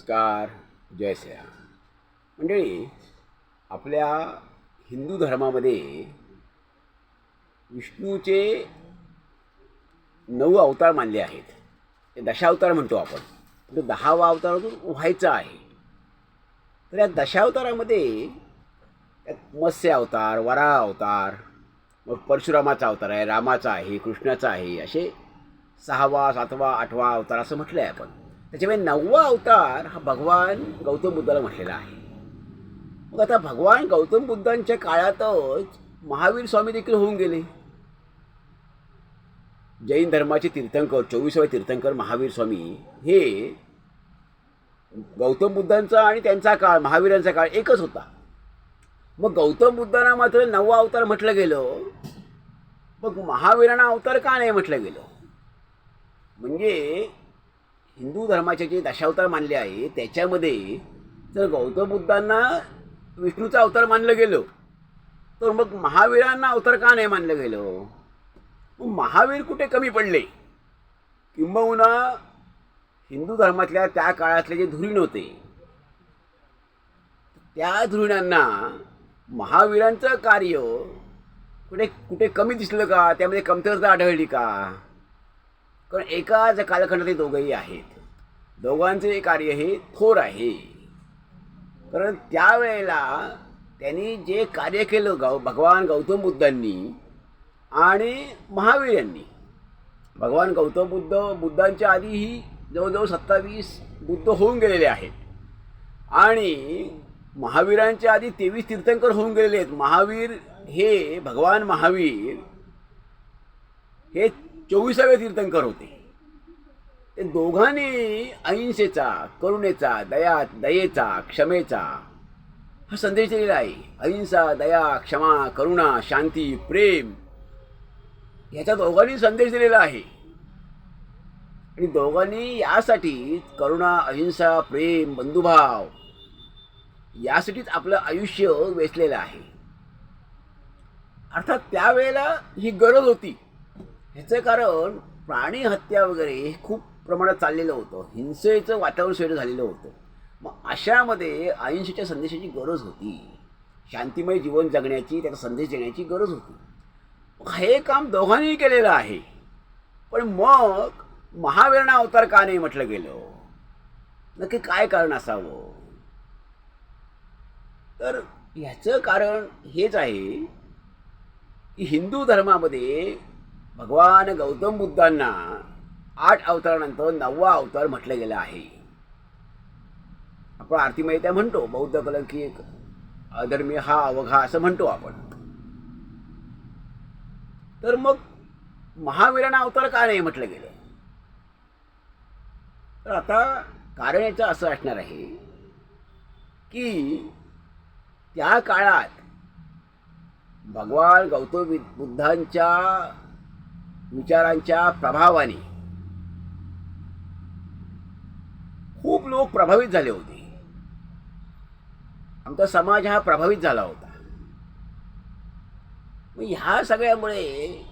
नमस्कार. जय श्रीराम. मंडळी, आपल्या हिंदू धर्मामध्ये विष्णूचे 9 अवतार मानले आहेत. ते दशावतार म्हणतो आपण. तो 10वा अवतार व्हायचा आहे. तर या दशावतारामध्ये मत्स्य अवतार, वराह अवतार, मग परशुरामाचा अवतार आहे, रामाचा आहे, कृष्णाचा आहे, असे 6वा, 7वा, 8वा अवतार असं म्हटलं आहे आपण. त्याच्यामुळे 9वा अवतार हा भगवान गौतम बुद्धाला म्हटलेला आहे. मग आता भगवान गौतम बुद्धांच्या काळातच महावीर स्वामी देखील होऊन गेले. जैन धर्माचे तीर्थंकर, 24वे तीर्थंकर महावीर स्वामी हे गौतम बुद्धांचा आणि त्यांचा काळ, महावीरांचा काळ एकच होता. मग गौतम बुद्धांना मात्र 9वा अवतार म्हटलं गेलं, मग महावीरांना अवतार का नाही म्हटलं गेलं? म्हणजे हिंदू धर्माचे जे दशावतार मानले आहे त्याच्यामध्ये जर गौतम बुद्धांना विष्णूचा अवतार मानलं गेलं, तर मग महावीरांना अवतार का नाही मानलं गेलं? मग महावीर कुठे कमी पडले? किंबहुना हिंदू धर्मातल्या त्या काळातले जे धुरीण होते, त्या धुरीणांना महावीरांचं कार्य कुठे कुठे कमी दिसलं का? त्यामध्ये कमतरता आढळली का? कारण एकाच कालखंडात ते दोघंही आहेत. दोघांचे कार्य हे थोर आहे. कारण त्यावेळेला त्यांनी जे कार्य केलं भगवान गौतम बुद्धांनी आणि महावीर यांनी, भगवान गौतम बुद्धांच्या आधीही जवळजवळ 27 बुद्ध होऊन गेलेले आहेत आणि महावीरांच्या आधी 23 तीर्थंकर होऊन गेलेले आहेत. महावीर हे, भगवान महावीर हे 24वे तीर्थंकर होते. ते दोघांनी अहिंसेचा, करुणेचा, दयेचा, क्षमेचा हा संदेश दिलेला आहे. अहिंसा, दया, क्षमा, करुणा, शांती, प्रेम ह्याचा दोघांनी संदेश दिलेला आहे. आणि दोघांनी यासाठी करुणा, अहिंसा, प्रेम, बंधुभाव यासाठीच आपलं आयुष्य वेचलेलं आहे. अर्थात त्यावेळेला ही गरज होती. ह्याचं कारण प्राणी हत्या वगैरे खूप प्रमाणात चाललेलं होतं. हिंसेचं वातावरण सैर झालेलं होतं. मग अशामध्ये अहिंसेच्या संदेशाची गरज होती. शांतिमय जीवन जगण्याची, त्याचा संदेश देण्याची गरज होती. हे काम दोघांनी केलेलं आहे. पण मग महावीरांना अवतार का नाही म्हटलं गेलं? नक्की काय कारण असावं? तर ह्याचं कारण हेच आहे की हिंदू धर्मामध्ये भगवान गौतम बुद्धांना 8 अवतारानंतर 9वा अवतार म्हटलं गेलं आहे. आपण आरतीमध्ये त्या म्हणतो, बौद्ध कलंकी एक अधर्मी हा अवघा असं म्हणतो आपण. तर मग महावीरांना अवतार का नाही म्हटलं गेलं? तर आता कारण याचं असं असणार आहे की त्या काळात भगवान गौतम बुद्धांच्या विचारांच्या प्रभावाने खूप लोक प्रभावित झाले होते. आमचा समाज हा प्रभावित झाला होता. मग ह्या सगळ्यामुळे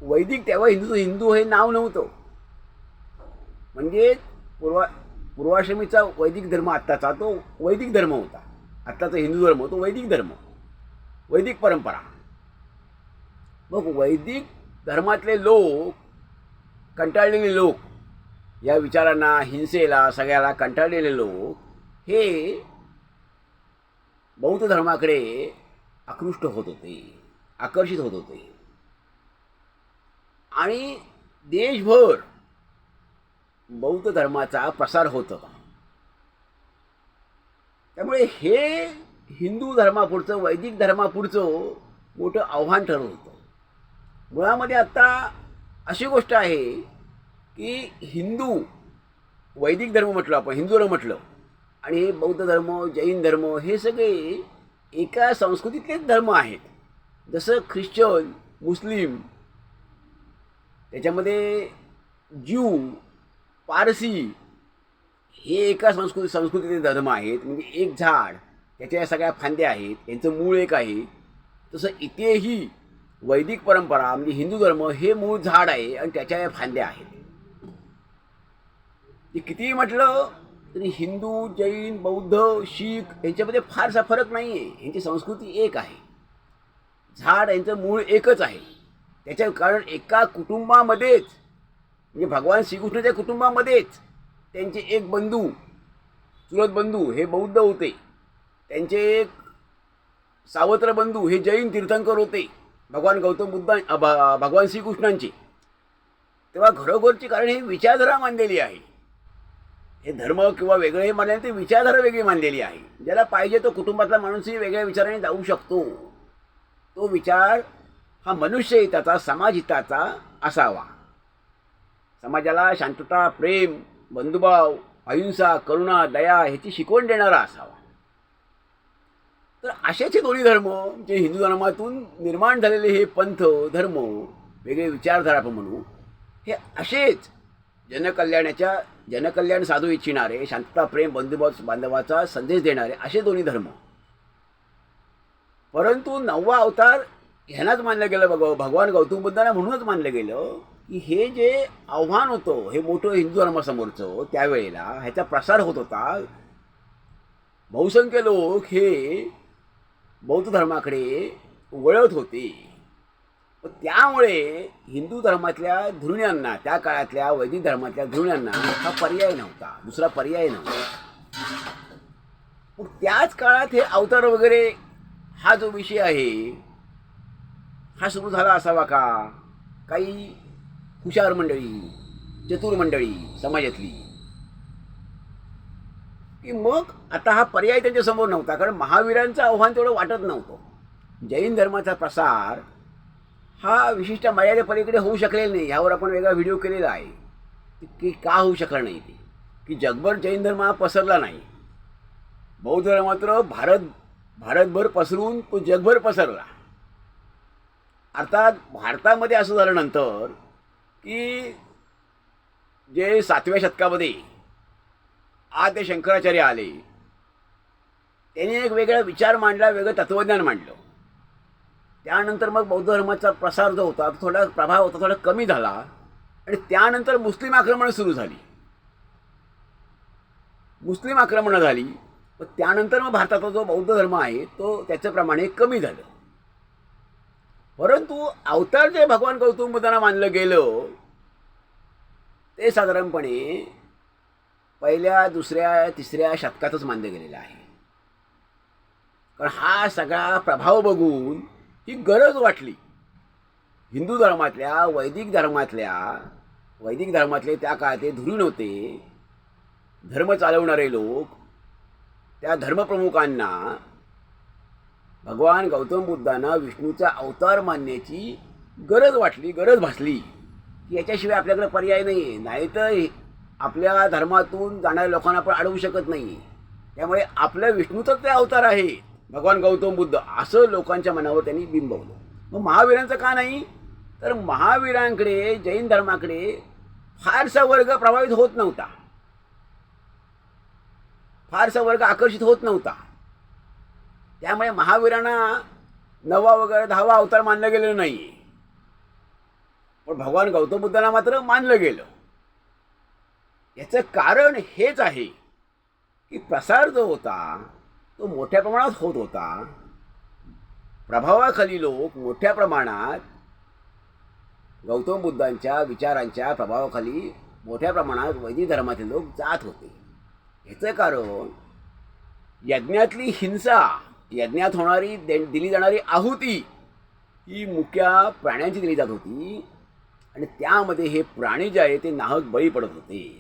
वैदिक, तेव्हा हिंदू हे नाव नव्हतं. म्हणजे पूर्वाश्रमीचा वैदिक धर्म आत्ताचा तो वैदिक धर्म होता. आत्ताचा हिंदू धर्म तो वैदिक धर्म, वैदिक परंपरा. मग वैदिक धर्मातले लोक, कंटाळलेले लोक, या विचारांना, हिंसेला, सगळ्याला कंटाळलेले लोक हे बौद्ध धर्माकडे आकृष्ट होत होते, आकर्षित होत होते. आणि देशभर बौद्ध धर्माचा प्रसार होत होता. त्यामुळे हे हिंदू धर्मापुढचं, वैदिक धर्मापुढचं मोठं आव्हान ठरत होतं. मुळामध्ये आत्ता अशी गोष्ट आहे की हिंदू, वैदिक धर्म म्हटलं आपण, हिंदू धर्म म्हटलं, आणि हे बौद्ध धर्म, जैन धर्म हे सगळे एका संस्कृतीतलेच धर्म आहेत. जसं ख्रिश्चन, मुस्लिम, त्याच्यामध्ये ज्यू, पारसी हे एका संस्कृतीचे धर्म आहेत. म्हणजे एक झाड, त्याच्या सगळ्या फांद्या आहेत, यांचं मूळ एक आहे. तसं इथेही वैदिक परंपरा म्हणजे हिंदू धर्म हे मूळ झाड आहे आणि त्याच्या फांद्या आहेत. ते कितीही म्हटलं तरी हिंदू, जैन, बौद्ध, शीख यांच्यामध्ये फारसा फरक नाही आहे. यांची संस्कृती एक आहे. झाड यांचं मूळ एकच आहे. त्याच्या कारण एका कुटुंबामध्येच म्हणजे भगवान श्रीकृष्णाच्या कुटुंबामध्येच त्यांचे एक बंधू, चुलत बंधू हे बौद्ध होते. त्यांचे एक सावत्र बंधू हे जैन तीर्थंकर होते भगवान गौतम बुद्ध भगवान श्रीकृष्णांचे. तेव्हा घरोघरची कारण ही विचारधारा मानलेली आहे. हे धर्म किंवा वेगळे हे मानले, ते विचारधारा वेगळी मानलेली आहे. ज्याला पाहिजे तो कुटुंबातला माणूसही वेगळ्या विचाराने जाऊ शकतो. तो विचार हा मनुष्य हिताचा, समाज हिताचा असावा. समाजाला शांतता, प्रेम, बंधुभाव, अहिंसा, करुणा, दया ह्याची शिकवण देणारा असावा. तर असेच हे दोन्ही धर्म जे हिंदू धर्मातून निर्माण झालेले हे पंथ धर्म, वेगळे विचारधारा आपण म्हणू, हे असेच जनकल्याण साधू इच्छिणारे, शांतता, प्रेम, बांधवाचा संदेश देणारे असे दोन्ही धर्म. परंतु 9वा अवतार ह्यांनाच मानलं गेलं, भगवान गौतम बुद्धांना म्हणूनच मानलं गेलं की हे जे आव्हान होतं हे मोठं हिंदू धर्मासमोरचं, त्यावेळेला ह्याचा प्रसार होत होता. बहुसंख्य लोक हे बौद्ध धर्माकडे वळत होते. त्यामुळे हिंदू धर्मातल्या धृण्यांना, त्या काळातल्या वैदिक धर्मातल्या धृण्यांना हा पर्याय नव्हता, दुसरा पर्याय नव्हता. मग त्याच काळात हे अवतार वगैरे हा जो विषय आहे हा सुरू झाला असावा का? काही हुशार मंडळी, चतुर मंडळी समाजातली, की मग आता हा पर्याय त्यांच्यासमोर नव्हता. कारण महावीरांचं आव्हान तेवढं वाटत नव्हतं. जैन धर्माचा प्रसार हा विशिष्ट मर्यादेपलीकडे होऊ शकलेला नाही. ह्यावर आपण वेगळा व्हिडिओ केलेला आहे की का होऊ शकलं नाही ते, की जगभर जैन धर्म हा पसरला नाही. बौद्ध धर्म मात्र भारतभर पसरून तो जगभर पसरला. अर्थात भारतामध्ये असं झाल्यानंतर की जे 7व्या शतकामध्ये आद्य शंकराचार्य आले, त्यांनी एक वेगळा विचार मांडला, वेगळं तत्त्वज्ञान मांडलं. त्यानंतर मग बौद्ध धर्माचा प्रसार जो होता, थोडा प्रभाव होता, थोडा कमी झाला. आणि त्यानंतर मुस्लिम आक्रमणं सुरू झाली. मुस्लिम आक्रमणं झाली, पण त्यानंतर मग भारताचा जो बौद्ध धर्म आहे तो त्याचं प्रमाण कमी झालं. परंतु अवतार जे भगवान गौतम बुद्धांना मानलं गेलं ते साधारणपणे 1ल्या, 2ऱ्या, 3ऱ्या शतकातच मानलं गेलेलं आहे. कारण हा सगळा प्रभाव बघून ही गरज वाटली हिंदू धर्मातल्या, वैदिक धर्मातले त्या काळात धुरीण होते, धर्म चालवणारे लोक, त्या धर्मप्रमुखांना भगवान गौतम बुद्धांना विष्णूचा अवतार मानण्याची गरज वाटली, गरज भासली की याच्याशिवाय आपल्याकडे पर्याय नाही आहे. नाहीतर आपल्या धर्मातून जाणाऱ्या लोकांना आपण अडवू शकत नाही. त्यामुळे आपल्या विष्णूचाच ते अवतार आहे भगवान गौतम बुद्ध, असं लोकांच्या मनावर त्यांनी बिंबवलं. मग महावीरांचं का नाही? तर महावीरांकडे, जैन धर्माकडे फारसा वर्ग प्रभावित होत नव्हता, फारसा वर्ग आकर्षित होत नव्हता. त्यामुळे महावीरांना 9वा वगैरे 10वा अवतार मानलं गेलेलं नाही. पण भगवान गौतम बुद्धांना मात्र मानलं गेलं. याचं कारण हेच आहे की प्रसार जो होता तो मोठ्या प्रमाणात होत होता. प्रभावाखाली लोक मोठ्या प्रमाणात गौतम बुद्धांच्या विचारांच्या प्रभावाखाली मोठ्या प्रमाणात वैदिक धर्मातील लोक जात होते. याचं कारण यज्ञातली हिंसा, यज्ञात होणारी दिली जाणारी आहुती ही मुख्या प्राण्यांची दिली जात होती आणि त्यामध्ये हे प्राणी जे आहे ते नाहक बळी पडत होते.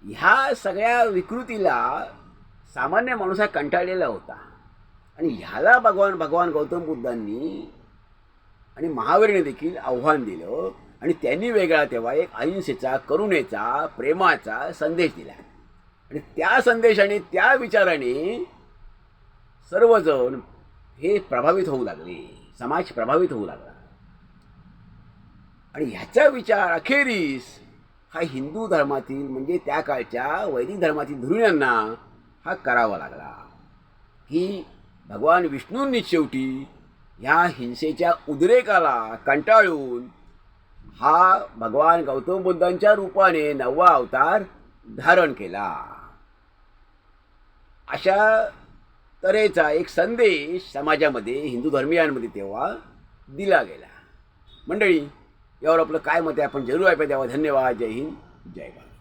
ह्या सगळ्या विकृतीला सामान्य माणूस हा कंटाळलेला होता आणि ह्याला भगवान गौतम बुद्धांनी आणि महावीरांनी देखील आव्हान दिलं आणि त्यांनी वेगळा तेव्हा एक अहिंसेचा, करुणेचा, प्रेमाचा संदेश दिला. आणि त्या संदेशाने, त्या विचाराने सर्वजण हे प्रभावित होऊ लागले, समाज प्रभावित होऊ लागला. आणि ह्याचा विचार अखेरीस हा हिंदू धर्मातील म्हणजे त्या काळच्या वैदिक धर्मातील धुरीणांना हा करावा लागला की भगवान विष्णूंनी शेवटी ह्या हिंसेच्या उद्रेकाला कंटाळून हा भगवान गौतम बुद्धांच्या रूपाने 9वा अवतार धारण केला. अशा तऱ्हेचा एक संदेश समाजामध्ये हिंदू धर्मीयांमध्ये तेव्हा दिला गेला. मंडळी, यावर आपलं काय मत आहे आपण जरूर ऐकूया. धन्यवाद. जय हिंद, जय भारत.